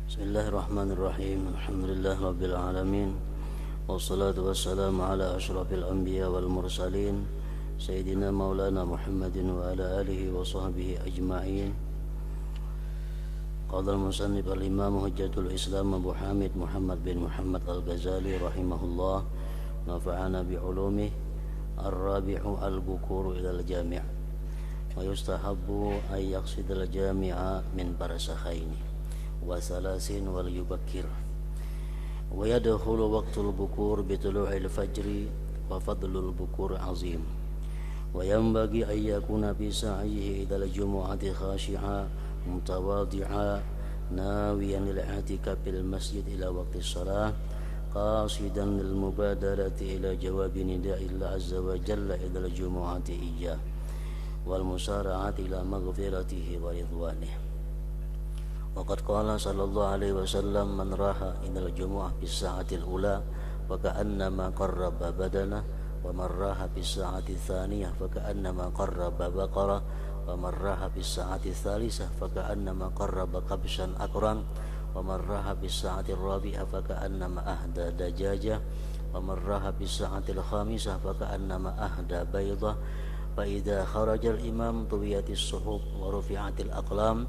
Bismillahirrahmanirrahim. Alhamdulillah rabbil alamin. Wassalatu wassalamu ala asyrafil anbiya wal mursalin Sayyidina maulana Muhammadin wa ala alihi wa sahbihi ajma'in. Qala al-musannif al-imam hujjatul islam Abu Hamid Muhammad bin Muhammad al-Ghazali rahimahullah, nafa'ana bi'ulumih. Ar-rabi'u al-bukuru ila al-jami' wa yustahabbu ay yaqsidal jami'a min barsakhaini wa salasin wal yubakkir wa yadkhulu waqtul bukur bi tulu'il fajri wa fadlul bukur azim wa yanbaghi an yakuna fi sa'ihi ila al-jumu'ati khashi'a mutawadi'a nawiyan lil-i'tikaf fil masjid ila waqti shalah qasidan lil mubadarati ila jawabi nida'illah azza wa jalla ila al-jumu'ati iyyah wal musara'ati ila maghfiratihi wa ridwanihi. Waqad qala sallallahu alaihi wasallam man raha ilal jumu'ah bis sa'atil ula fa ka'annama qarraba badana wa man raha bis sa'ati tsaniyah fa ka'annama qarraba baqara wa man raha bis sa'ati tsalisah fa ka'annama qarraba kabshan aqran wa man raha bis sa'ati rabi'ah fa ka'annama ahda dajaja wa man raha bis sa'atil khamisah fa ka'annama ahda baydah fa idza kharajal imam tuwiyatis suhuf wa rufi'atil aqlam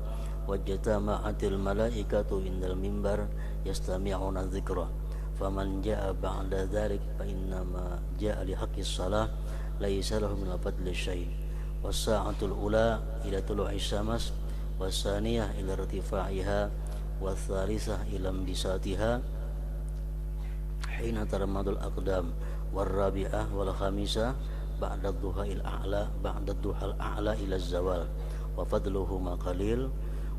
wajtama'atil malaikatu indal mimbar yastami'una dzikra faman jaa'a ba'da dzalik fa innama jaa'a li haqqis shalah laisa lahu min fadli syai' was sa'atul ula ila tulu'is syams was tsaniyah ila irtifa'iha was tsalisah ila imbisatiha hina tarmadul aqdam war rabi'ah wal khamisah ba'da dhuha'il a'la ba'da dhuhal a'la ila zawal wa fadluhu ma qalil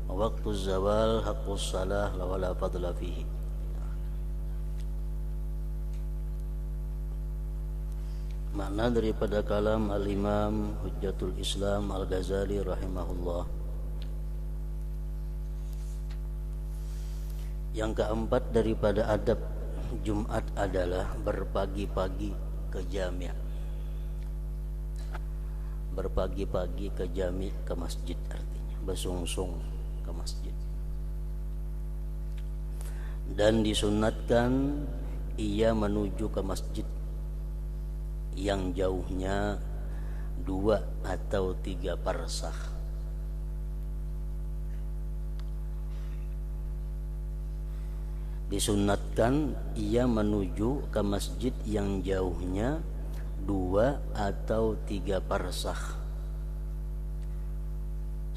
waktu zawal haqqus salah wala fadla fihi. Makna daripada kalam al-imam hujjatul islam al-Ghazali rahimahullah. Yang keempat daripada adab Jumat adalah berpagi-pagi ke jami'. Berpagi-pagi ke jami', ke masjid, artinya bersungsung ke masjid. Dan disunatkan ia menuju ke masjid yang jauhnya 2 atau 3 parsah. Disunatkan ia menuju ke masjid yang jauhnya 2 atau 3 parsah.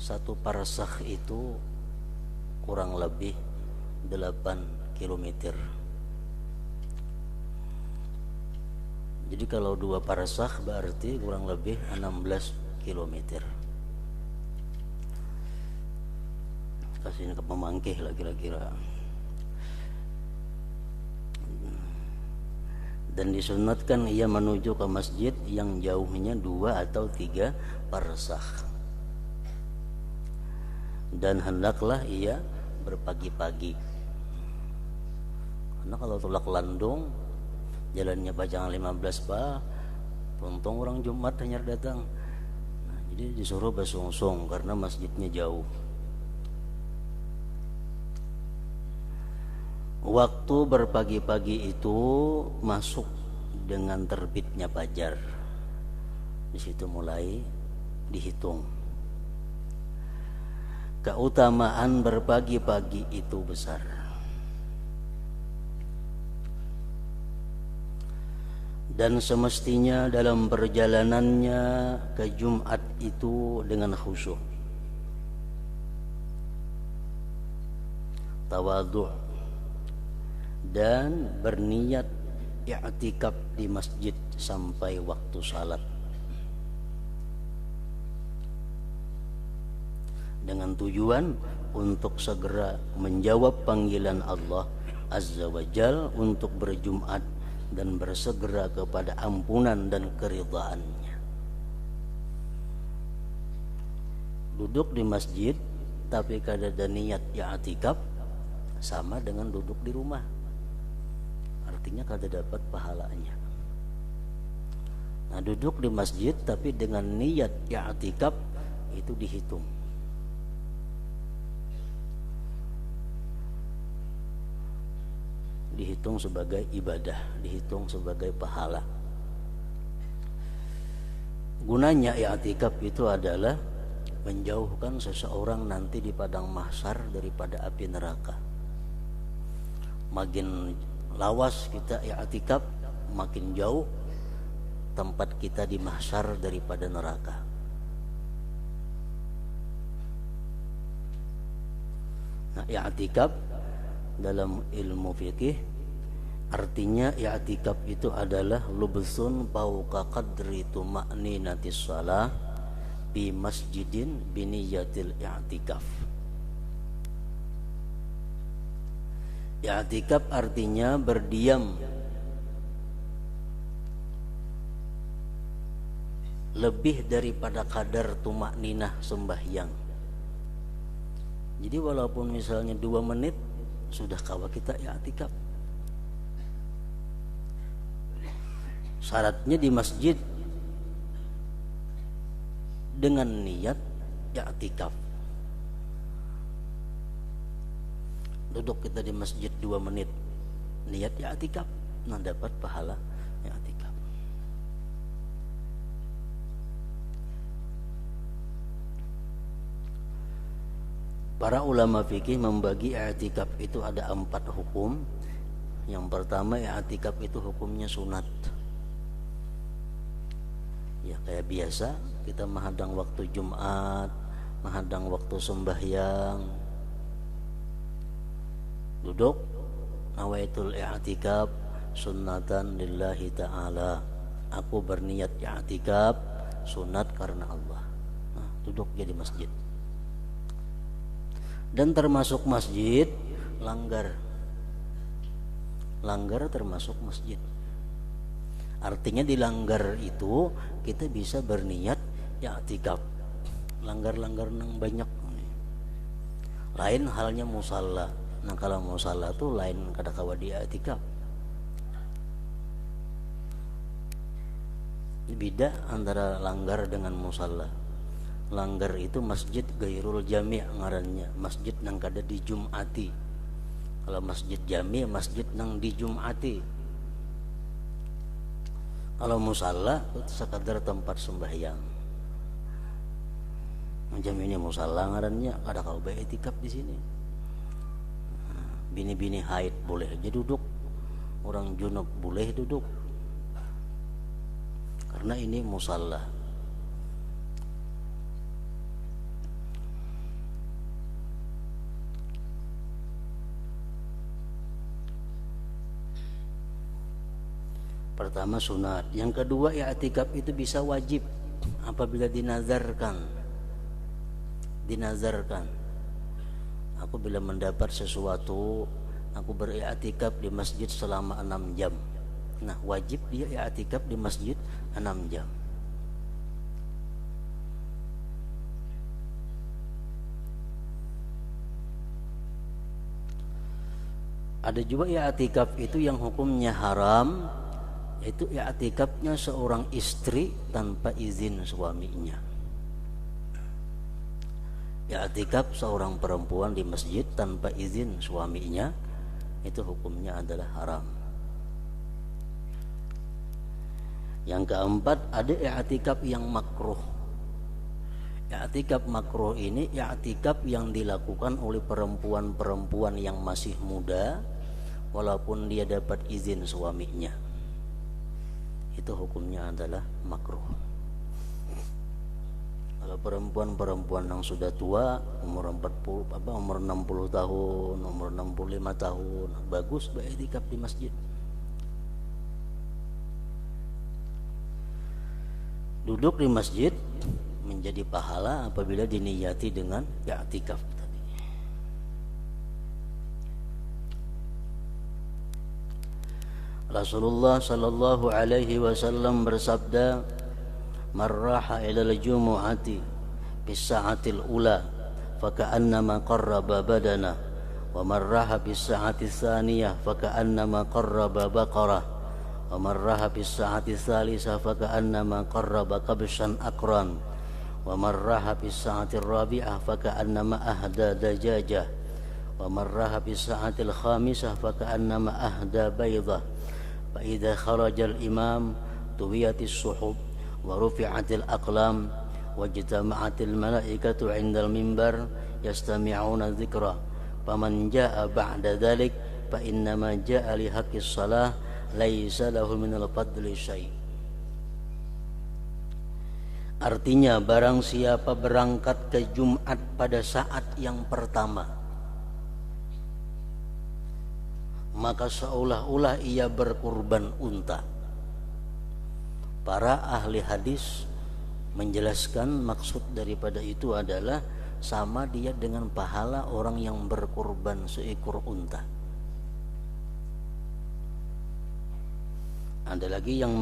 1 parsah itu kurang lebih 8 km. Jadi kalau 2 parsah berarti kurang lebih 16 km. Kasih ke pemangkih lah kira-kira. Dan disunatkan ia menuju ke masjid yang jauhnya 2 atau 3 parsah. Dan hendaklah ia berpagi-pagi, karena kalau tulak landung jalannya pajangan 15 pak, untung orang Jumat hanya datang. Nah, jadi disuruh bersungsung karena masjidnya jauh. Waktu berpagi-pagi itu masuk dengan terbitnya fajar. Di situ mulai dihitung. Keutamaan berpagi-pagi itu besar. Dan semestinya dalam perjalanannya ke Jumat itu dengan khusyuk, tawadhu' dan berniat i'tikaf di masjid sampai waktu salat, dengan tujuan untuk segera menjawab panggilan Allah Azza wa Jal untuk berjumat dan bersegera kepada ampunan dan keridhaannya. Duduk di masjid tapi kada ada niat i'tikaf sama dengan duduk di rumah, artinya kada dapat pahalanya. Nah, duduk di masjid tapi dengan niat i'tikaf itu dihitung. dihitung sebagai ibadah, dihitung sebagai pahala. Gunanya i'tikaf itu adalah menjauhkan seseorang nanti di padang mahsyar daripada api neraka. Makin lawas kita i'tikaf, makin jauh tempat kita di mahsyar daripada neraka. Nah, i'tikaf dalam ilmu fikih artinya i'tikaf itu adalah lubsun fauqa qadri tuma'ninatis shalah bi masjidin biniyatil i'tikaf. I'tikaf artinya berdiam lebih daripada kadar tumakninah sembahyang. Jadi walaupun misalnya 2 menit sudah kawa kita i'tikaf. Syaratnya di masjid dengan niat i'tikaf. Duduk kita di masjid 2 menit, niat i'tikaf, nah dapat pahala i'tikaf. Para ulama fikih membagi i'tikaf itu ada 4 hukum. Yang pertama, i'tikaf itu hukumnya sunat. Ya kayak biasa kita menghadang waktu Jumat, menghadang waktu sembahyang, duduk nawaitul i'tikaf sunnatan lillahi ta'ala. Aku berniat i'tikaf sunat karena Allah. Nah, duduk jadi masjid. Dan termasuk masjid langgar termasuk masjid. Artinya di langgar itu kita bisa berniat i'tikaf. Langgar-langgar nang banyak. Lain halnya musalla. Nah kalau musalla tuh lain kada kawa di i'tikaf. Beda antara langgar dengan musalla. Langgar itu masjid gairul jami' ngarannya, masjid nang kada dijumati. Kalau masjid jami' masjid nang dijumati. Kalau musalla itu sekadar tempat sembahyang. Macam ini musalla ngarannya, kada kau i'tikaf di sini. Bini-bini haid boleh aja duduk, orang junub boleh duduk. Karena ini musalla. Pertama sunat, yang kedua i'tikaf itu bisa wajib apabila dinazarkan. Aku bila mendapat sesuatu, aku beriktikaf di masjid selama 6 jam. Nah, wajib dia i'tikaf di masjid 6 jam. Ada juga i'tikaf itu yang hukumnya haram, yaitu i'tikafnya seorang istri tanpa izin suaminya. I'tikaf seorang perempuan di masjid tanpa izin suaminya, itu hukumnya adalah haram. Yang keempat, ada i'tikaf yang makruh. I'tikaf makruh ini i'tikaf yang dilakukan oleh perempuan-perempuan yang masih muda walaupun dia dapat izin suaminya. Itu hukumnya adalah makruh. Kalau perempuan-perempuan yang sudah tua, umur 60 tahun, umur 65 tahun, bagus beriktikaf di masjid. Duduk di masjid menjadi pahala apabila diniyati dengan i'tikaf tadi. Rasulullah sallallahu alaihi wasallam bersabda, "Marraha ilal jumu'ati bis sa'atil ula faka'annama qarraba badana wa marraha bis sa'ati tsaniyah faka'annama qarraba baqarah wa marraha bis sa'ati tsalisah faka'annama qarraba kabshan aqran wa marraha bis sa'ati rabi'ah faka'annama ahda dajajah wa marraha bis sa'atil khamisah fa ka'annama ahda baydha fa idza kharajal imam tuwiyatis suhub wa rufi'atil aqlam wajtama'atil malaikatu 'indal mimbar yastami'una dzikra faman jaa'a ba'da dzalik fa innama jaa'a li haqqis shalah laisa lahu minal fadli syai'. Artinya barang siapa berangkat ke Jumat pada saat yang pertama, maka seolah-olah ia berkurban unta. Para ahli hadis menjelaskan maksud daripada itu adalah sama dia dengan pahala orang yang berkurban seekor unta. Ada lagi yang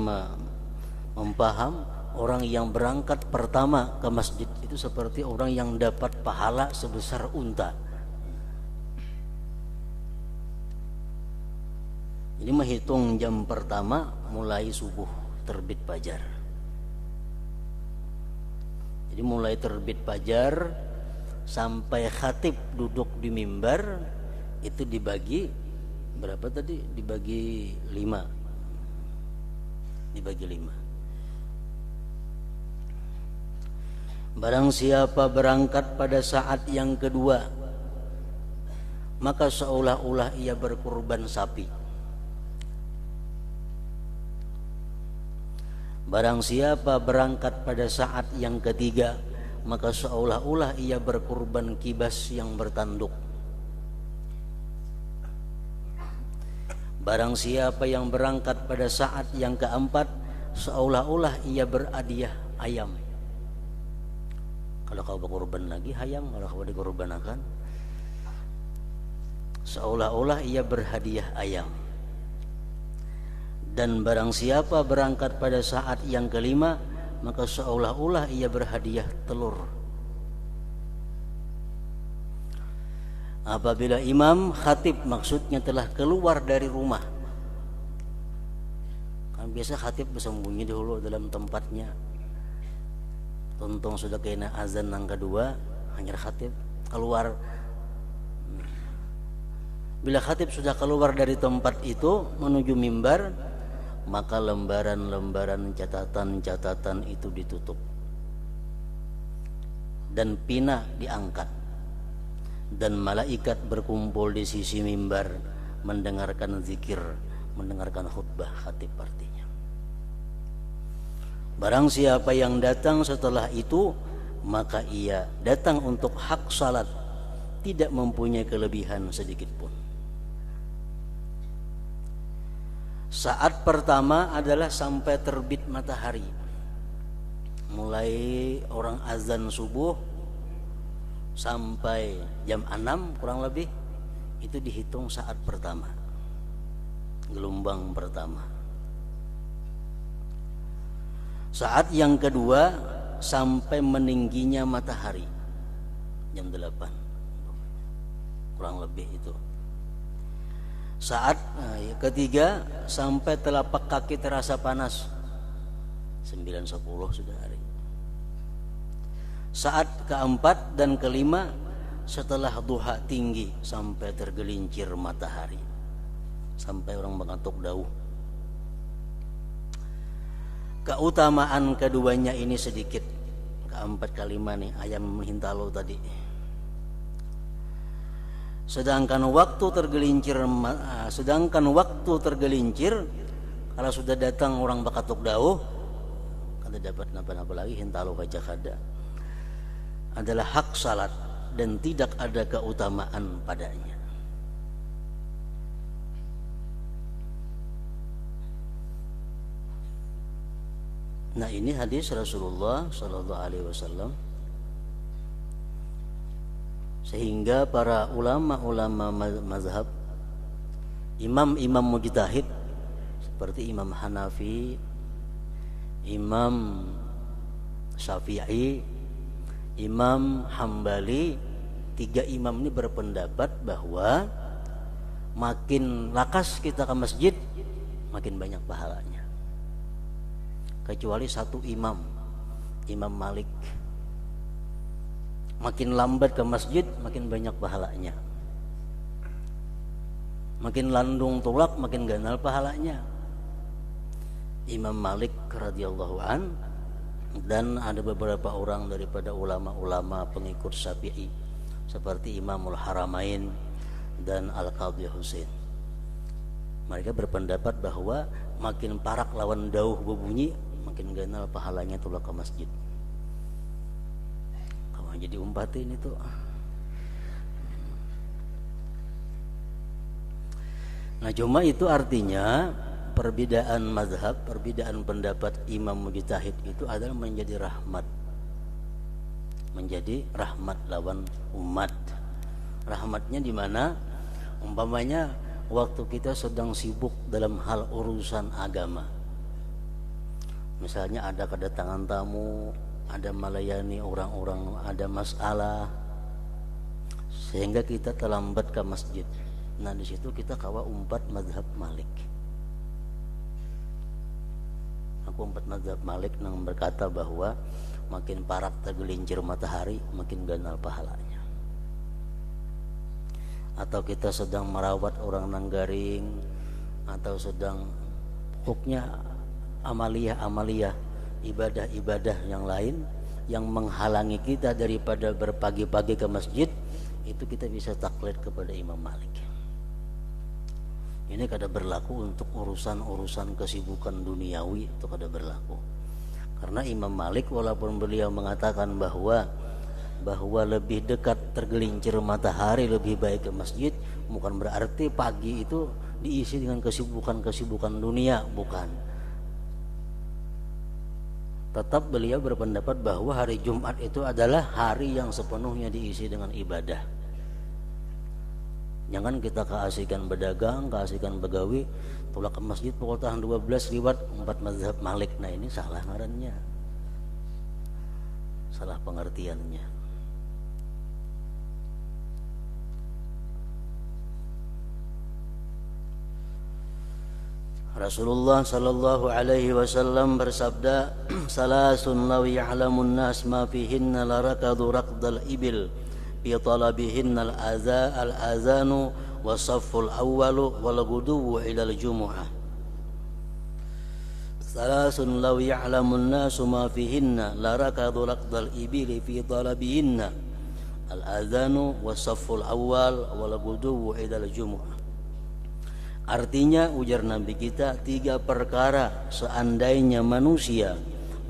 mempaham orang yang berangkat pertama ke masjid itu seperti orang yang dapat pahala sebesar unta. Jadi menghitung jam pertama mulai subuh terbit fajar. Jadi mulai terbit fajar sampai khatib duduk di mimbar itu dibagi berapa tadi? Dibagi 5. Dibagi 5. Barang siapa berangkat pada saat yang kedua, maka seolah-olah ia berkurban sapi. Barang siapa berangkat pada saat yang ketiga, maka seolah-olah ia berkurban kibas yang bertanduk. Barang siapa yang berangkat pada saat yang keempat, seolah-olah ia berhadiah ayam. Kalau kau berkorban lagi hayam, kalau kau dikorbanakan, seolah-olah ia berhadiah ayam. Dan barang siapa berangkat pada saat yang kelima, maka seolah-olah ia berhadiah telur. Apabila imam khatib maksudnya telah keluar dari rumah, kan biasa khatib bersembunyi dulu dalam tempatnya. Untung sudah kena azan yang kedua, hanya khatib keluar. Bila khatib sudah keluar dari tempat itu menuju mimbar, maka lembaran-lembaran catatan-catatan itu ditutup dan pina diangkat, dan malaikat berkumpul di sisi mimbar mendengarkan zikir, mendengarkan khutbah khatib artinya. Barang siapa yang datang setelah itu, maka ia datang untuk hak salat, tidak mempunyai kelebihan sedikit pun. Saat pertama adalah sampai terbit matahari. Mulai orang azan subuh sampai jam 6 kurang lebih, itu dihitung saat pertama, gelombang pertama. Saat yang kedua sampai meningginya matahari jam 8 kurang lebih itu. Saat ketiga sampai telapak kaki terasa panas 9.10 sudah hari. Saat keempat dan kelima setelah duha tinggi sampai tergelincir matahari, sampai orang mengantuk dauh. Keutamaan keduanya ini sedikit. Keempat kelima nih ayam hintalo tadi. Sedangkan waktu tergelincir kalau sudah datang orang bakatuk dauh, kada dapat napa-napa lagi hintalo aja kada, adalah hak salat dan tidak ada keutamaan padanya. Nah, ini hadis Rasulullah sallallahu alaihi wasallam, sehingga para ulama-ulama mazhab, imam-imam mujtahid seperti Imam Hanafi, Imam Syafi'i, Imam Hambali, 3 imam ini berpendapat bahwa makin lakas kita ke masjid, makin banyak pahalanya. Kecuali satu imam, Imam Malik, makin lambat ke masjid makin banyak pahalanya. Makin landung tulak makin ganal pahalanya. Imam Malik radhiyallahu an dan ada beberapa orang daripada ulama-ulama pengikut Syafi'i seperti Imamul Haramain dan Al-Qadhi Husain. Mereka berpendapat bahwa makin parak lawan dauh berbunyi makin ganal pahalanya tulak ke masjid. Kamu jadi umpatin itu. Nah cuma itu artinya perbedaan mazhab, perbedaan pendapat imam mujtahid itu adalah menjadi rahmat. Menjadi rahmat lawan umat. Rahmatnya di mana? Umpamanya waktu kita sedang sibuk dalam hal urusan agama. Misalnya ada kedatangan tamu, ada melayani orang-orang, ada masalah, sehingga kita terlambat ke masjid. Nah di situ kita kawa umpat mazhab Malik. Aku umpat mazhab Malik yang berkata bahwa makin parak tergelincir matahari makin ganal pahalanya. Atau kita sedang merawat orang nanggaring, atau sedang pokoknya amaliyah ibadah-ibadah yang lain yang menghalangi kita daripada berpagi-pagi ke masjid, itu kita bisa taklid kepada Imam Malik. Ini kada berlaku untuk urusan-urusan kesibukan duniawi, itu kada berlaku. Karena Imam Malik walaupun beliau mengatakan bahwa lebih dekat tergelincir matahari lebih baik ke masjid, bukan berarti pagi itu diisi dengan kesibukan-kesibukan dunia, bukan. Tetap beliau berpendapat bahwa hari Jumat itu adalah hari yang sepenuhnya diisi dengan ibadah. Jangan kita keasikan berdagang, keasikan begawi, tulak ke masjid pukul tahun 12 liwat 4 mazhab Malik. Nah ini salah ngarannya, salah pengertiannya. Rasulullah sallallahu alaihi wasallam bersabda, salasun law ya'lamun nas ma fihinna larakadu raqdal ibil fi talabihinna al-azanu wasafful awwalu wal ghuduwu ila al-jumu'ah. Salasun law ya'lamun nas ma fihinna larakadu raqdal ibil fi talabihinna al-azanu wasafful awwal wal ghuduwu ila al-jumu'ah. Artinya ujar Nabi kita, 3 perkara seandainya manusia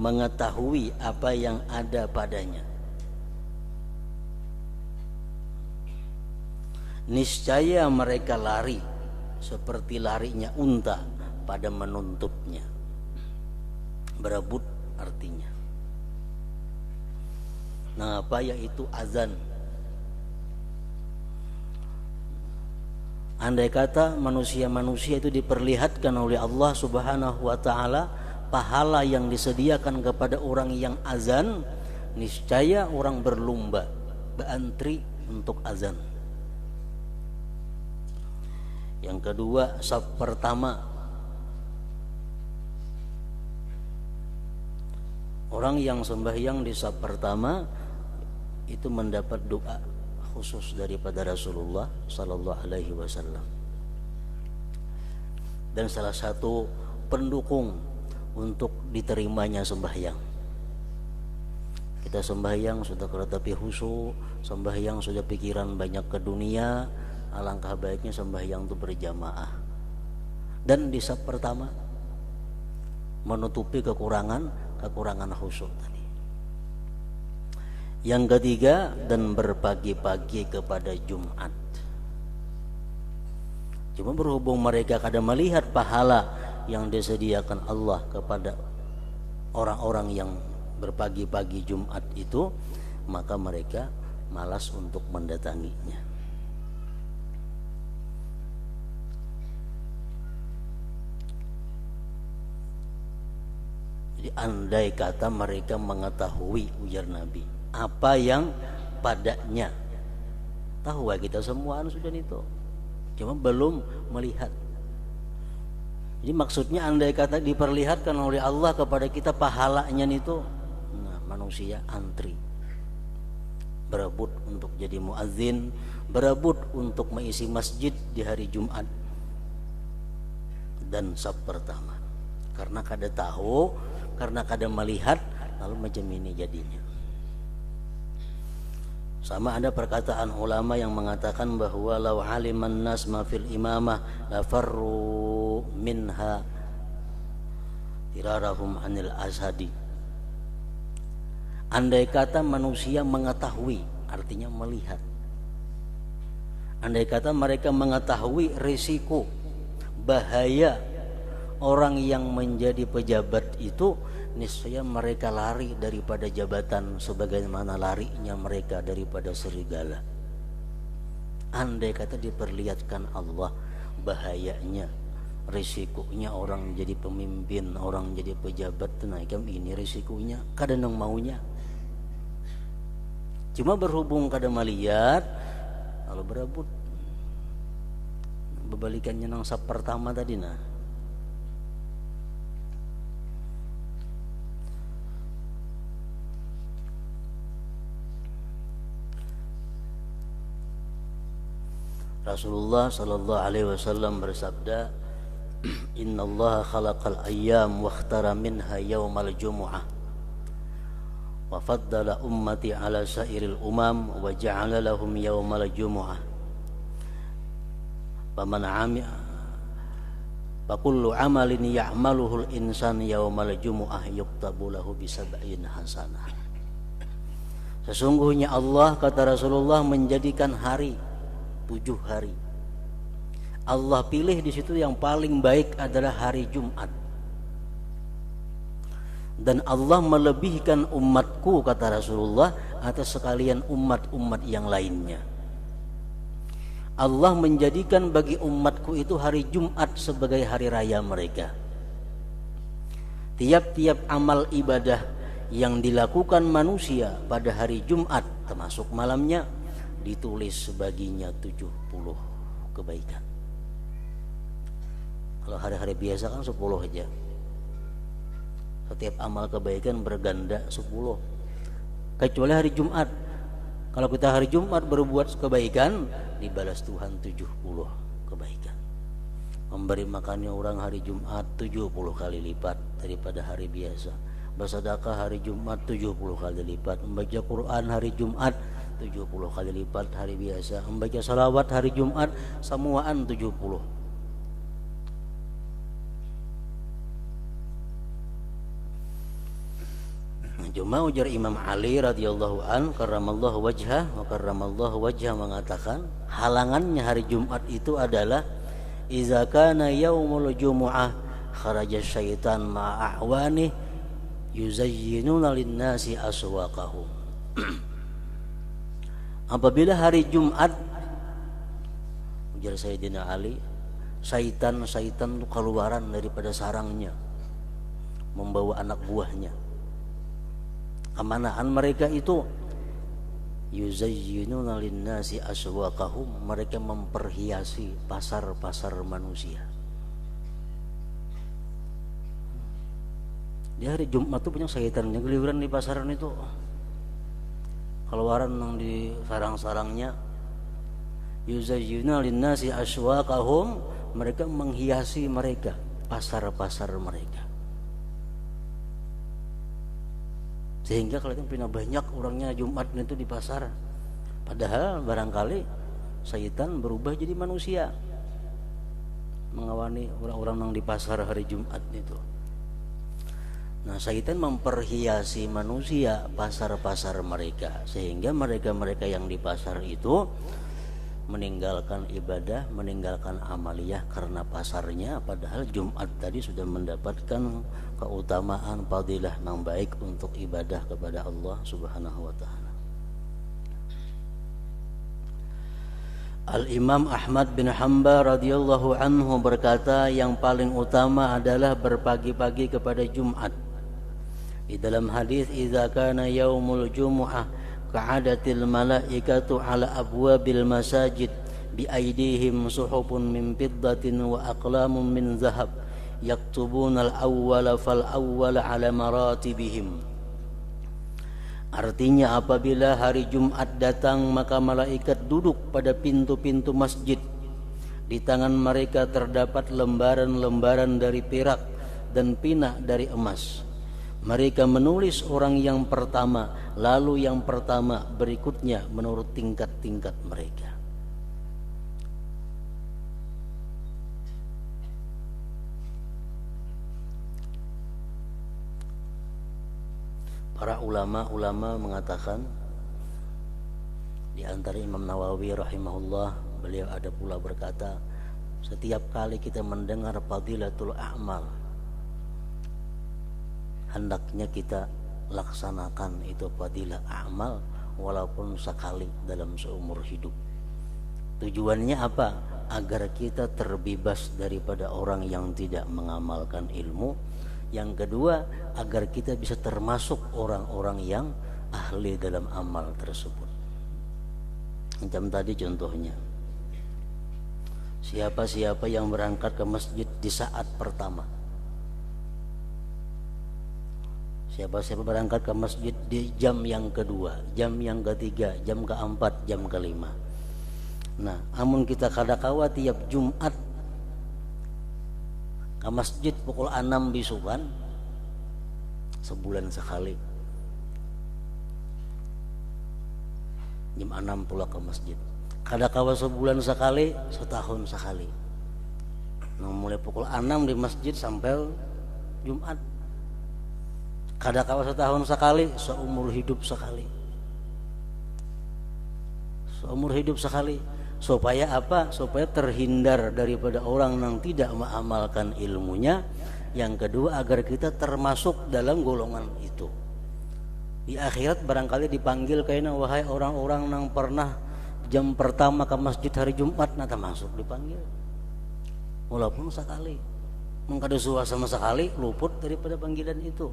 mengetahui apa yang ada padanya, niscaya mereka lari seperti larinya unta pada menuntutnya. Berebut artinya. Nah apa yaitu azan? Andai kata manusia-manusia itu diperlihatkan oleh Allah Subhanahu wa ta'ala pahala yang disediakan kepada orang yang azan, niscaya orang berlomba berantri untuk azan. Yang kedua, saf pertama, orang yang sembahyang di saf pertama itu mendapat doa khusus daripada Rasulullah sallallahu alaihi wasallam. Dan salah satu pendukung untuk diterimanya sembahyang. Kita sembahyang sudah keretapi khusyuk, sembahyang sudah pikiran banyak ke dunia, alangkah baiknya sembahyang itu berjamaah. Dan di saf pertama menutupi kekurangan khusyuk tadi. Yang ketiga, dan berpagi-pagi kepada Jumat. Cuma berhubung mereka kadang melihat pahala yang disediakan Allah kepada orang-orang yang berpagi-pagi Jumat itu, maka mereka malas untuk mendatanginya. Jadi andai kata mereka mengetahui, ujar Nabi, apa yang padanya. Tahu kita semua sudah itu, cuma belum melihat. Jadi maksudnya andai kata diperlihatkan oleh Allah kepada kita pahalanya itu, nah manusia antri, berebut untuk jadi muadzin, berebut untuk mengisi masjid di hari Jumat. dan sab pertama. Karena kada tahu, karena kada melihat, lalu macam ini jadinya. Sama ada perkataan ulama yang mengatakan bahwa law aliman nas ma fil imamah la farru minha tirarahum anil asadi. Andai kata manusia mengetahui, artinya melihat. Andai kata mereka mengetahui risiko, bahaya orang yang menjadi pejabat itu, niscaya mereka lari daripada jabatan sebagaimana larinya mereka daripada serigala. Andai kata diperlihatkan Allah bahayanya, risikonya orang jadi pemimpin, orang jadi pejabat, tenaikam ini risikonya, kadang maunya. Cuma berhubung kada melihat, lalu berebut. Berbalikannya nang sab pertama tadi nah. Rasulullah sallallahu alaihi wasallam bersabda, "Innallaha khalaqal ayyam wa ikhtara minha yaumal jumu'ah wa faddala ummati ala sairil umam wa ja'ala lahum yaumal jumu'ah. Faman 'amila fa kullu 'amalin ya'maluhu al-insan yaumal jumu'ah yuktabu lahu bi sab'in hasanah." Sesungguhnya Allah, kata Rasulullah, menjadikan hari 7 hari. Allah pilih di situ yang paling baik adalah hari Jumat. Dan Allah melebihkan umatku, kata Rasulullah, atas sekalian umat-umat yang lainnya. Allah menjadikan bagi umatku itu hari Jumat sebagai hari raya mereka. Tiap-tiap amal ibadah yang dilakukan manusia pada hari Jumat, termasuk malamnya, ditulis baginya 70 kebaikan. Kalau hari-hari biasa kan 10 aja. Setiap amal kebaikan berganda 10. Kecuali hari Jumat. Kalau kita hari Jumat berbuat kebaikan, dibalas Tuhan 70 kebaikan. Memberi makannya orang hari Jumat 70 kali lipat daripada hari biasa. Bersedekah hari Jumat 70 kali lipat. Membaca Quran hari Jumat 70 kali lipat hari biasa. Membaca salawat hari Jumat samuaan 70. Cuma ujar Imam Ali radhiyallahu an karramallahu wajhah wa karramallahu wajhah mengatakan, halangannya hari Jumat itu adalah iza kana yaumul jumu'ah kharaja syaitan ma'ahwani yuzayyinuna lin-nasi aswaqahum. Apabila hari Jumat, ujar Sayyidina Ali, syaitan itu keluaran daripada sarangnya, membawa anak buahnya. Kemanaan mereka itu? Yuzayyinuna lin-nasi aswaqahum, mereka memperhiasi pasar-pasar manusia. Di hari Jumat itu punya syaitan yang keliuran di pasaran itu. Keluaran yang di sarang-sarangnya. Yuzayyinuna lin-nasi aswaqahum, mereka menghiasi mereka, pasar-pasar mereka. Sehingga kalau punya banyak orangnya Jumat itu di pasar. Padahal barangkali syaitan berubah jadi manusia, mengawani orang-orang yang di pasar hari Jumat itu. Nah, syaitan memperhiasi manusia, pasar-pasar mereka, sehingga mereka-mereka yang di pasar itu meninggalkan ibadah, meninggalkan amaliyah karena pasarnya, padahal Jumat tadi sudah mendapatkan keutamaan fadilah yang baik untuk ibadah kepada Allah Subhanahu wa taala. Al-Imam Ahmad bin Hanbal radhiyallahu anhu berkata, yang paling utama adalah berpagi-pagi kepada Jumat. Di dalam hadis, idza kana yaumul jumu'ah ka'adatil malaikatu ala abwabil masajid bi aydihim suhufun min fiddatin wa aqlamun min zahab yaktubuna al-awwala fal awwala ala maratibihim. Artinya, apabila hari Jumat datang, maka malaikat duduk pada pintu-pintu masjid Di tangan mereka terdapat lembaran-lembaran dari perak dan pina dari emas. Mereka menulis orang yang pertama, lalu yang pertama berikutnya menurut tingkat-tingkat mereka. Para ulama mengatakan, di antara Imam Nawawi rahimahullah, beliau ada pula berkata, setiap kali kita mendengar fadilatul a'mal, hendaknya kita laksanakan itu fadilah amal walaupun sekali dalam seumur hidup. Tujuannya apa? Agar kita terbebas daripada orang yang tidak mengamalkan ilmu. Yang kedua, agar kita bisa termasuk orang-orang yang ahli dalam amal tersebut. Macam tadi contohnya, siapa-siapa yang berangkat ke masjid di saat pertama, siapa-siapa berangkat ke masjid di jam yang kedua, jam yang ketiga, jam keempat, jam kelima. Nah, amun kita kadakawa tiap Jumat ke masjid pukul 6 bisukan, sebulan sekali. Jam 6 pula ke masjid. Kadakawa sebulan sekali, setahun sekali. Nah, mulai pukul 6 di masjid sampai Jumat. Kadakawa setahun sekali, seumur hidup sekali. Seumur hidup sekali. Supaya apa? Supaya terhindar daripada orang yang tidak mengamalkan ilmunya. Yang kedua, agar kita termasuk dalam golongan itu. Di akhirat barangkali dipanggil kayaknya, wahai orang-orang yang pernah jam pertama ke masjid hari Jumat, nata masuk dipanggil. Walaupun sekali. Mengkada sama sekali luput daripada panggilan itu.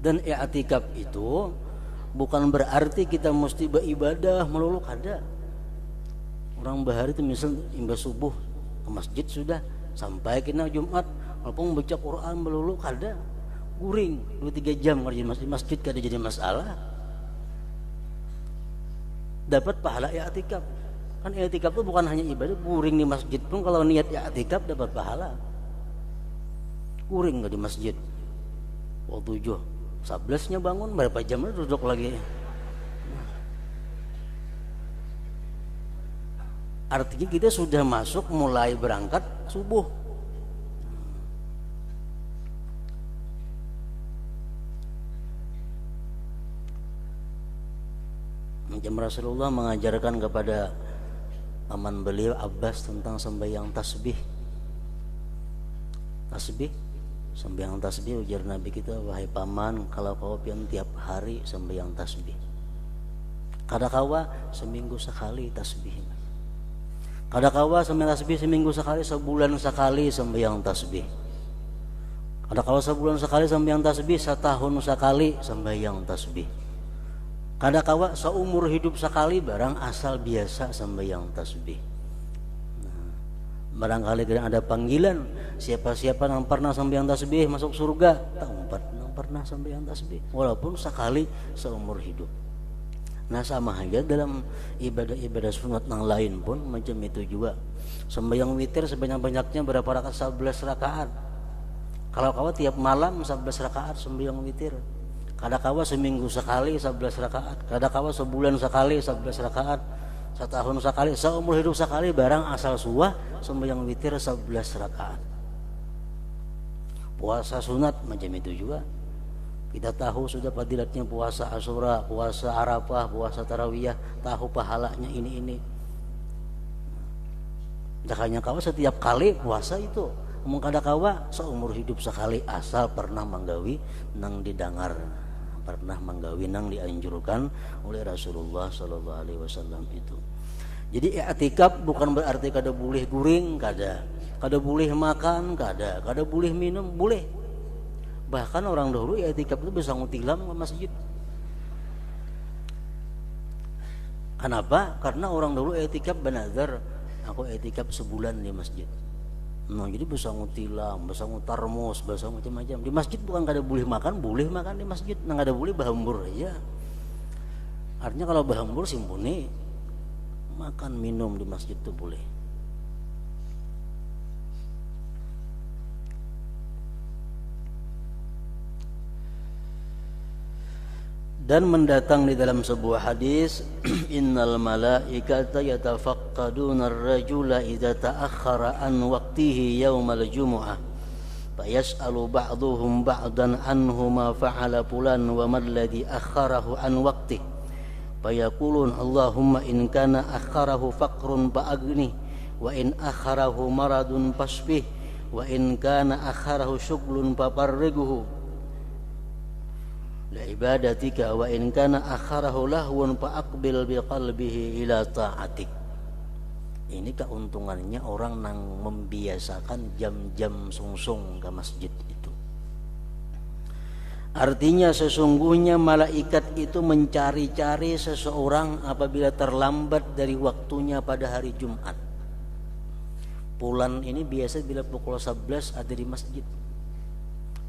Dan i'tikaf itu bukan berarti kita mesti beribadah melulu, kada. Orang bahari itu misal imbas subuh ke masjid sudah sampai kena Jumat walaupun baca Quran melulu, kada. Guring 2-3 jam kerja masjid kada jadi masalah. Dapat pahala i'tikaf. Kan i'tikaf itu bukan hanya ibadah, guring di masjid pun kalau niat i'tikaf dapat pahala. Guring di masjid. Waktu 11-nya bangun, berapa jam duduk lagi. Artinya kita sudah masuk mulai berangkat subuh. Macam Rasulullah mengajarkan kepada paman beliau Abbas tentang sembahyang tasbih. Sembahyang tasbih, ujar Nabi kita, wahai paman, kalau kau pian tiap hari sembahyang tasbih. Kadakawa seminggu sekali tasbih. Kadakawa sembahyang tasbih seminggu sekali, sebulan sekali sembahyang tasbih. Kadakawa sebulan sekali sembahyang tasbih, setahun sekali sembahyang tasbih. Kadakawa seumur hidup sekali, barang asal biasa sembahyang tasbih. Barangkali ada panggilan, siapa-siapa yang pernah sembahyang tasbih masuk surga, tak umpat yang pernah sembahyang tasbih walaupun sekali seumur hidup. Nah, sama aja dalam ibadah-ibadah sunat yang lain pun macam itu juga. Sembahyang witir sebanyak-banyaknya berapa rakaat? 11 rakaat. Kalau kawa tiap malam 11 rakaat sembahyang witir. Kadakawa seminggu sekali 11 rakaat. Kadakawa sebulan sekali 11 rakaat. Setahun sekali, seumur hidup sekali, barang asal suah sembahyang witir 11 rakaat. Puasa sunat macam itu juga. Kita tahu sudah fadilatnya puasa Asyura, puasa Arafah, puasa Tarawiyah, tahu pahalanya ini. Dakanya kawa setiap kali puasa itu, mengkada kawa seumur hidup sekali asal pernah menggawi nang didangar, pernah menggawi nang dianjurkan oleh Rasulullah sallallahu alaihi wasallam itu. Jadi i'tikaf bukan berarti kada boleh guring, kada boleh makan, kada boleh minum, boleh. Bahkan orang dahulu i'tikaf itu bisa ngutilam ke masjid. Kenapa? Karena orang dahulu i'tikaf benazar, aku i'tikaf sebulan di masjid. Nah, jadi bisa ngutilam, bisa ngutarmus, bisa macam-macam. Di masjid bukan kada boleh makan di masjid. Nah, kada boleh bahambur aja. Artinya kalau bahambur simpuni Makan minum di masjid itu boleh. Dan mendatang di dalam sebuah hadis, innal malaikata yatafaqqaduna ar-rajula idza ta'akhkhara an waqtihi yaumal jumu'ah fayas'alu ba'dhuhum ba'dan anhu ma fa'ala fulan wa ma alladhi akhkharahu an waqtihi fayaqulun Allahumma in kana akhkharahu faqrun fa'aghni wa in akhkharahu maradun fasbih wa in kana akhkharahu syughlun fafarrighu la ibadatika wa in kana akharahu lahwun fa aqbil biqalbihi ila ta'atik. Ini keuntungannya orang yang membiasakan jam-jam sungsung ke masjid itu. Artinya sesungguhnya malaikat itu mencari-cari seseorang apabila terlambat dari waktunya pada hari Jumat. Pulan ini biasa bila pukul 11 ada di masjid.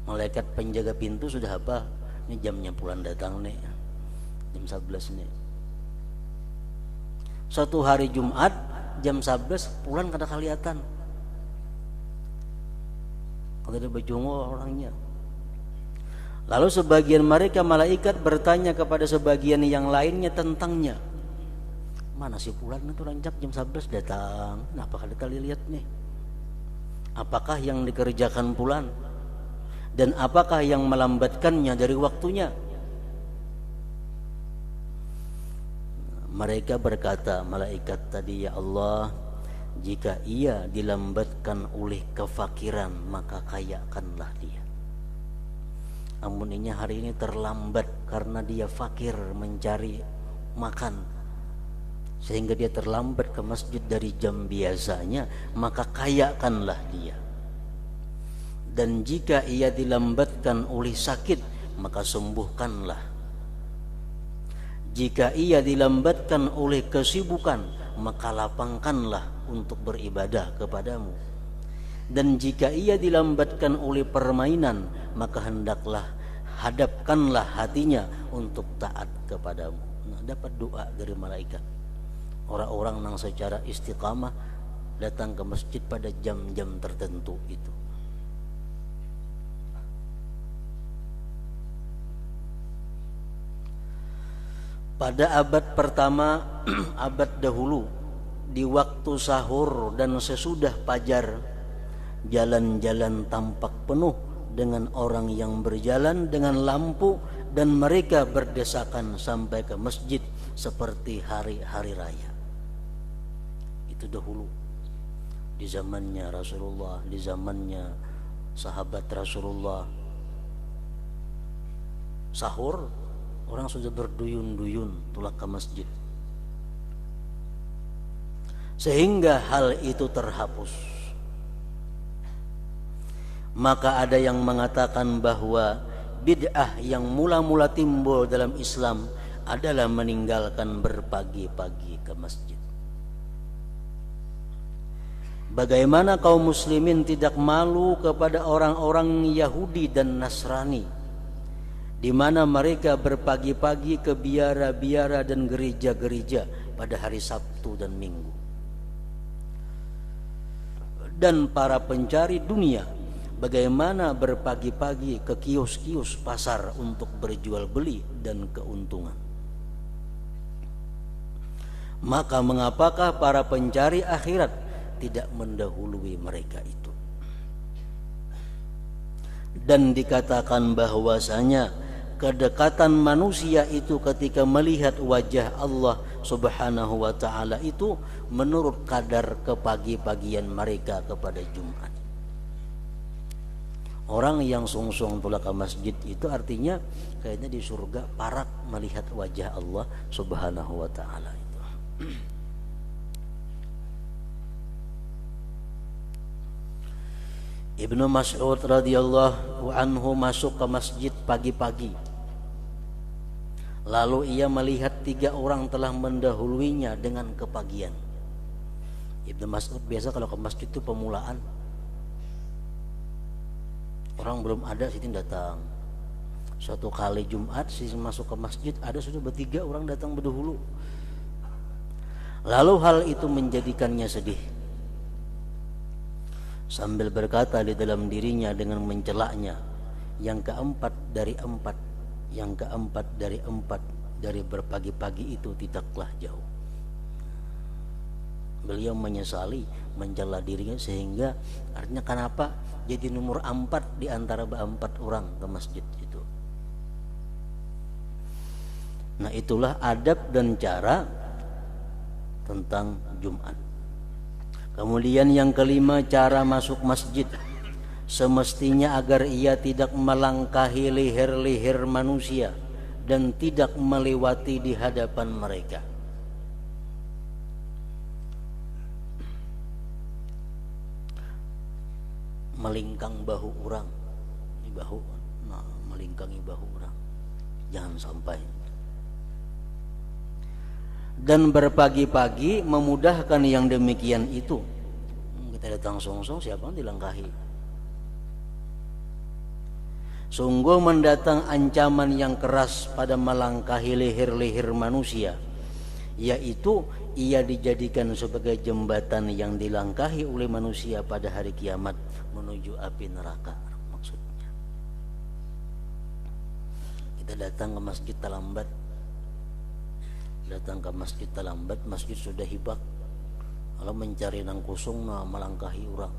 Malaikat penjaga pintu sudah apa? Ini jamnya pulang datang nih, jam 11 nih. Suatu hari Jumat jam 11 pulang kada kelihatan, kada ada bejungo orangnya. Lalu sebagian mereka malaikat bertanya kepada sebagian yang lainnya tentangnya. Mana si pulang itu rancak jam 11 datang, kenapa kada lihat nih? Apakah yang dikerjakan pulang? Dan apakah yang melambatkannya dari waktunya? Mereka berkata, malaikat tadi, ya Allah, jika ia dilambatkan oleh kefakiran maka kayakanlah dia. Namun ini hari ini terlambat karena dia fakir mencari makan, sehingga dia terlambat ke masjid dari jam biasanya, maka kayakanlah dia. Dan jika ia dilambatkan oleh sakit maka sembuhkanlah. Jika ia dilambatkan oleh kesibukan maka lapangkanlah untuk beribadah kepadamu. Dan jika ia dilambatkan oleh permainan maka hendaklah hadapkanlah hatinya untuk taat kepadamu. Nah, dapat doa dari malaikat. Orang-orang yang secara istiqamah datang ke masjid pada jam-jam tertentu itu. Pada abad pertama, abad dahulu, di waktu sahur dan sesudah fajar, jalan-jalan tampak penuh dengan orang yang berjalan dengan lampu dan mereka berdesakan sampai ke masjid seperti hari-hari raya. Itu dahulu, di zamannya Rasulullah, di zamannya sahabat Rasulullah. Sahur orang sudah berduyun-duyun tulak ke masjid, sehingga hal itu terhapus. Maka ada yang mengatakan bahwa bid'ah yang mula-mula timbul dalam Islam adalah meninggalkan berpagi-pagi ke masjid. Bagaimana kaum muslimin tidak malu kepada orang-orang Yahudi dan Nasrani, di mana mereka berpagi-pagi ke biara-biara dan gereja-gereja pada hari Sabtu dan Minggu. Dan para pencari dunia bagaimana berpagi-pagi ke kios-kios pasar untuk berjual beli dan keuntungan. Maka mengapakah para pencari akhirat tidak mendahului mereka itu? Dan dikatakan bahwasanya kedekatan manusia itu ketika melihat wajah Allah Subhanahu wa ta'ala itu menurut kadar kepagi-pagian mereka kepada Jumat. Orang yang sungsung tulak ke masjid itu artinya kayaknya di surga parak melihat wajah Allah Subhanahu wa ta'ala itu. Ibnu Mas'ud radhiyallahu anhu masuk ke masjid pagi-pagi. Lalu ia melihat 3 orang telah mendahuluinya dengan kepagian. Ibnu Mas'ud biasa kalau ke masjid itu pemulaan. Orang belum ada situ datang. Suatu kali Jumat sih masuk ke masjid ada sudah 3 orang datang berdahulu. Lalu hal itu menjadikannya sedih, sambil berkata di dalam dirinya dengan mencelaknya, yang keempat dari empat dari berpagi-pagi itu tidaklah jauh. Beliau menyesali, mencela dirinya, sehingga artinya kenapa jadi nomor 4 di antara 4 orang ke masjid itu. Nah, itulah adab dan cara tentang Jumat. Kemudian yang kelima, cara masuk masjid. Semestinya agar ia tidak melangkahi leher-leher manusia dan tidak melewati di hadapan mereka. Melingkang bahu orang, melingkangi bahu orang, jangan sampai. Dan berpagi-pagi memudahkan yang demikian itu. Kita datang song-song, siapa yang dilangkahi? Sungguh mendatang ancaman yang keras pada melangkahi leher-leher manusia, yaitu ia dijadikan sebagai jembatan yang dilangkahi oleh manusia pada hari kiamat menuju api neraka. Maksudnya kita datang ke masjid terlambat, masjid sudah hibak, kalau mencari nang kusung melangkahi orang.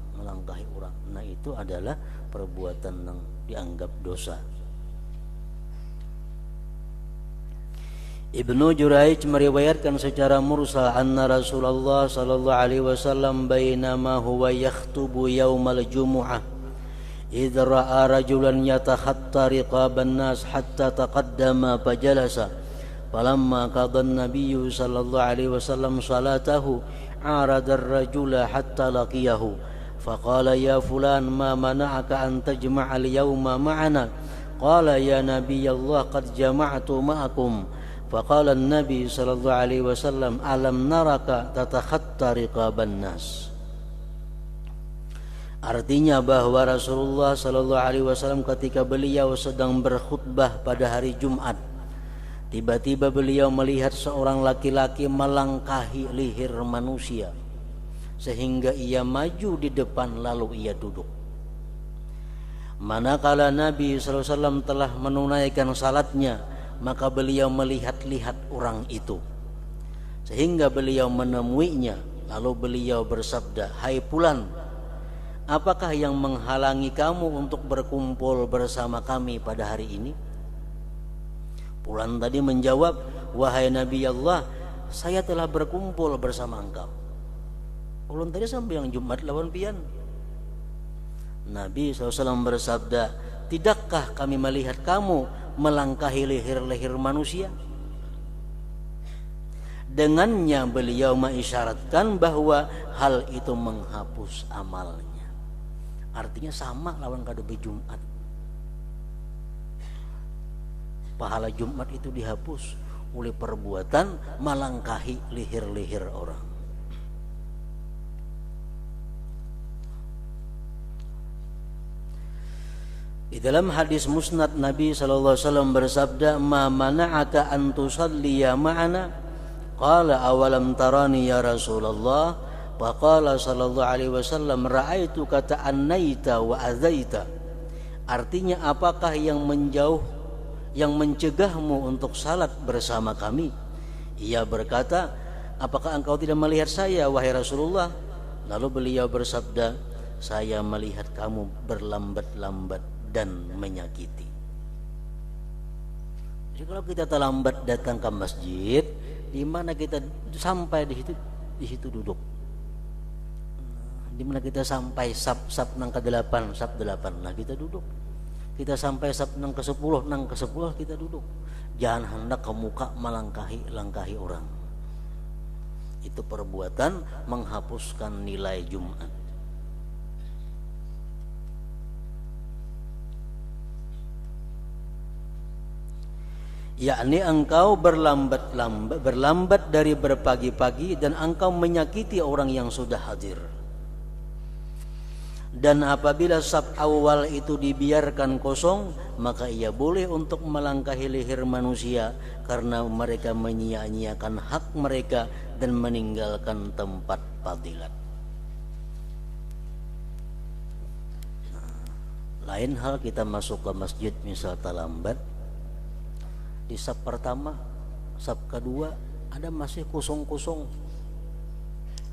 Nah, itu adalah perbuatan yang dianggap dosa. Ibnu Jurayj meriwayatkan secara mursal anna Rasulullah sallallahu alaihi wasallam bainama huwa yakhutubu yaumal jumu'ah idh ra'a rajulan yatakhatta riqaban nas hatta taqaddama fajalasa falamma qada an-nabiy sallallahu alaihi wasallam salatahu arada ar-rajula hatta laqiyahu faqala ya fulan ma mana'aka an tajma'a al-yawma ma'ana qala ya nabiy Allah qad jama'tu ma'akum. Faqala an-nabi sallallahu alaihi wasallam alam naraka tatakhatta riqaban nas. Artinya bahwa Rasulullah sallallahu alaihi wasallam ketika beliau sedang berkhutbah pada hari Jumat, tiba-tiba beliau melihat seorang laki-laki melangkahi leher manusia sehingga ia maju di depan lalu ia duduk. Manakala Nabi sallallahu alaihi wasallam telah menunaikan salatnya, maka beliau melihat-lihat orang itu sehingga beliau menemuinya, lalu beliau bersabda, hai fulan, apakah yang menghalangi kamu untuk berkumpul bersama kami pada hari ini? Fulan tadi menjawab, wahai Nabi Allah, saya telah berkumpul bersama engkau. Fulan tadi sampai yang Jumat lawan pian. Nabi SAW bersabda, tidakkah kami melihat kamu melangkahi leher-leher manusia? Dengannya beliau mengisyaratkan bahwa hal itu menghapus amalnya. Artinya sama lawan kadobe Jumat. Pahala Jumat itu dihapus oleh perbuatan melangkahi leher-leher orang. Di dalam hadis musnad Nabi sallallahu alaihi wasallam bersabda, "Ma mana'aka an tusalliya ma'ana?" Qala awalam tarani ya Rasulullah? Faqala sallallahu alaihi wasallam, "Ra'aituka ta'annaita wa azaita." Artinya, apakah yang mencegahmu untuk salat bersama kami? Ia berkata, apakah engkau tidak melihat saya wahai Rasulullah? Lalu beliau bersabda, saya melihat kamu berlambat-lambat dan menyakiti. Jadi kalau kita terlambat datang ke masjid, di mana kita sampai di situ duduk. Di mana kita sampai sap nang ke-8, sap 8, nah kita duduk. Kita sampai sap nang ke-10, kita duduk. Jangan hendak ke muka melangkahi orang. Itu perbuatan menghapuskan nilai Jumat. Yakni engkau berlambat dari berpagi-pagi dan engkau menyakiti orang yang sudah hadir. Dan apabila saf awal itu dibiarkan kosong, maka ia boleh untuk melangkahi leher manusia karena mereka menyia-nyiakan hak mereka dan meninggalkan tempat fadilat. Lain hal kita masuk ke masjid misal terlambat, di saf pertama, saf kedua ada masih kosong-kosong,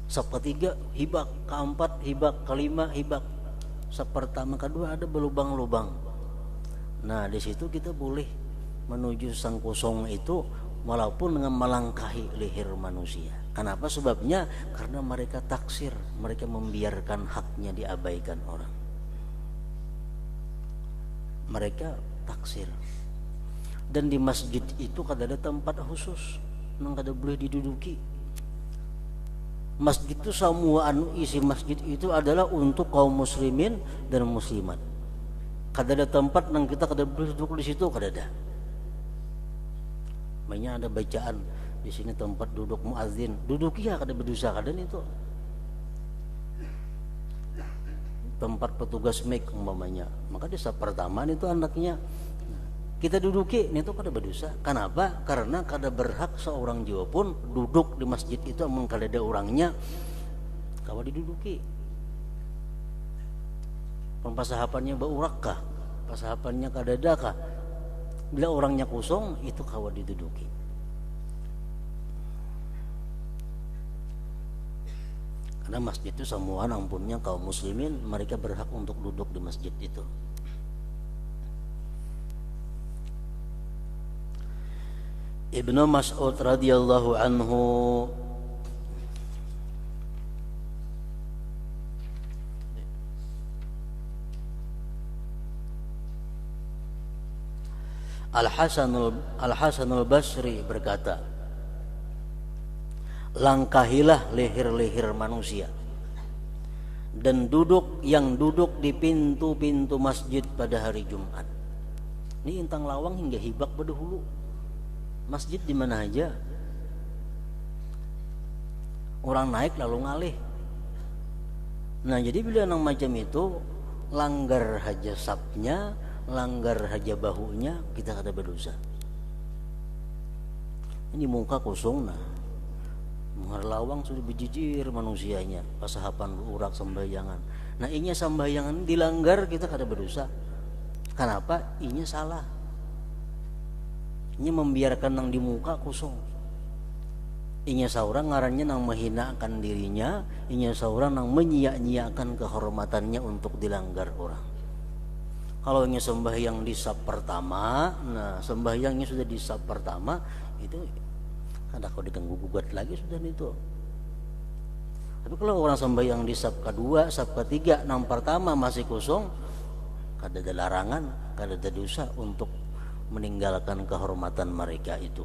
saf ketiga hibak, keempat hibak, kelima hibak, saf pertama kedua ada berlubang-lubang. Nah di situ kita boleh menuju sang kosong itu walaupun dengan melangkahi leher manusia. Kenapa? Sebabnya karena mereka taksir, mereka membiarkan haknya diabaikan orang. Mereka taksir. Dan di masjid itu kada ada tempat khusus yang kada boleh diduduki. Masjid itu semua isi masjid itu adalah untuk kaum muslimin dan muslimat. Kada ada tempat yang kita kada boleh duduk di situ, kada ada. Banyak ada bacaan di sini tempat duduk muadzin, duduk ya kada berdosa, kada itu. Tempat petugas mic umpamanya, maka di saf pertama itu anaknya kita duduki itu kada berdosa. Kenapa? Karena kada berhak seorang jiwa pun duduk di masjid itu amun kada ada orangnya kawa diduduki. Pasahapannya baurak kah? Pasahapannya kada ada kah? Bila orangnya kosong itu kawa diduduki. Karena masjid itu semua ampunnya kaum muslimin, mereka berhak untuk duduk di masjid itu. Ibnu Mas'ud radhiyallahu anhu Al-Hasanul Basri berkata, langkahilah leher-leher manusia dan yang duduk di pintu-pintu masjid pada hari Jumat. Ini intang lawang hingga hibak berdahulu. Masjid di mana aja orang naik lalu ngalih. Nah jadi bila yang macam itu langgar haja sapnya, langgar haja bahunya, kita kada berdosa. Ini muka kosong nah, mengarlawang sudah bejijir manusianya, pasahapan urak sembayangan. Nah inya sembayangan dilanggar kita kada berdosa. Kenapa? Inya salah. Inya membiarkan nang di muka kosong. Inya seorang ngarannya nang menghinakan dirinya, inya seorang nang menyia-nyiakan kehormatannya untuk dilanggar orang. Kalau inya sembahyang di saf pertama, nah sembahyangnya sudah di saf pertama itu kada kau diganggu gugat lagi sudah itu. Tapi kalau orang sembahyang di saf kedua, saf ketiga, nang pertama masih kosong, kada ada larangan, kada ada dosa untuk meninggalkan kehormatan mereka itu.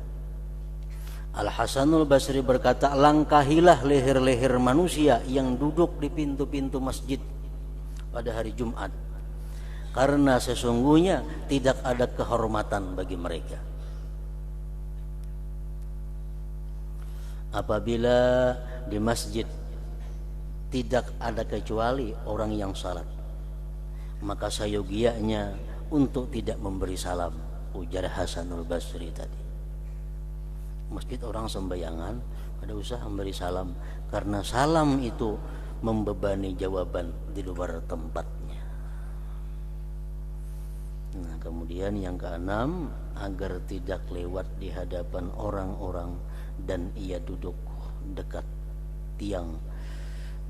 Al-Hasanul Basri berkata, langkahilah leher-leher manusia yang duduk di pintu-pintu masjid pada hari Jumat, karena sesungguhnya tidak ada kehormatan bagi mereka. Apabila di masjid tidak ada kecuali orang yang salat, maka sayogianya untuk tidak memberi salam, ujar Hasanul Basri tadi. Masjid orang sembayangan ada usaha memberi salam, karena salam itu membebani jawaban di luar tempatnya. Nah kemudian yang keenam, agar tidak lewat di hadapan orang-orang dan ia duduk dekat tiang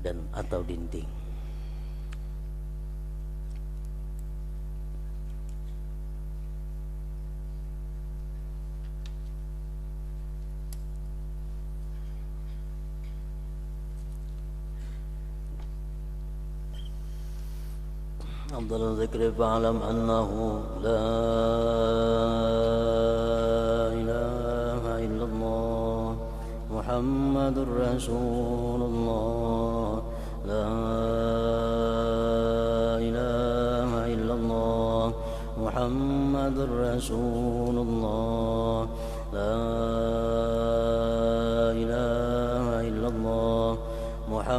dan atau dinding. أفضل الذكر فاعلم أنه لا إله إلا الله محمد رسول الله لا إله إلا الله محمد رسول الله لا إله إلا الله محمد